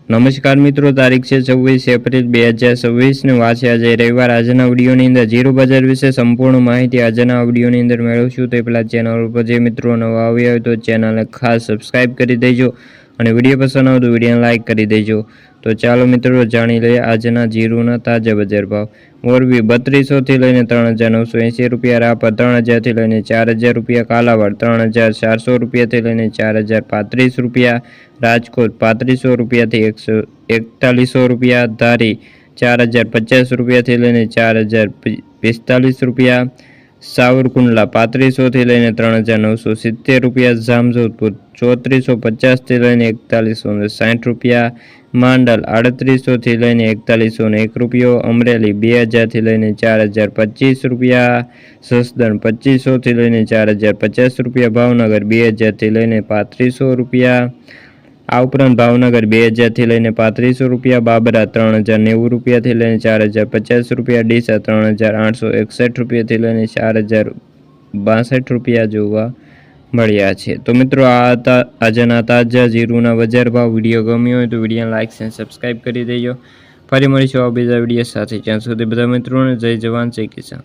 નમસ્કાર મિત્રો, તારીખ છે 24 એપ્રિલ 2026 ને વાર છે આજે રવિવાર। આજના વિડીયોની અંદર જીરું બજાર વિશે સંપૂર્ણ માહિતી આજના વિડીયોની અંદર મેળવશું। તે પહેલાં ચેનલ ઉપર જે મિત્રો નવા આવ્યા હોય તો ચેનલને ખાસ સબસ્ક્રાઈબ કરી દેજો અને વિડીયો પસંદ આવે તો વિડીયોને લાઇક કરી દેજો। તો ચાલો મિત્રો જાણી લઈએ આજના જીરુના તાજા બજાર ભાવ। મોરબી 3200 થી લઈને 3980 રૂપિયા, રાપર 3000 થી લઈને 4000 રૂપિયા, કાલાવાડ 3400 રૂપિયાથી લઈને 4035 રૂપિયા, રાજકોટ 3500 રૂપિયાથી 4100 રૂપિયા, ધારી 4050 રૂપિયાથી લઈને 4045 રૂપિયા, સાવરકુંડલા 3500 થી લઈને 3970 રૂપિયા, જામજોધપુર 3450 થી લઈને 4160 રૂપિયા, માંડલ 3800 થી લઈને 4101 રૂપિયો, અમરેલી 2000 થી લઈને 4025 રૂપિયા, જસદણ 2500 થી લઈને 4050 રૂપિયા, ભાવનગર 2000 થી લઈને 3500 રૂપિયા, આ ઉપરાંત ભાવનગર 2000 થી લઈને 3500 રૂપિયા, બાબરા 3090 રૂપિયાથી લઈને 4050 રૂપિયા, ડીસા 3861 રૂપિયાથી લઈને 4062 રૂપિયા જોવા મળ્યા છે। તો મિત્રો આ હતા આજના તાજા જીરુના બજાર ભાવ। વિડીયો ગમ્યો હોય તો વિડીયોને લાઇક અને સબસ્ક્રાઈબ કરી દેજો। ફરી મળીશું આ બીજા વિડીયો સાથે, ત્યાં સુધી બધા મિત્રોને જય જવાન જય કિસાન।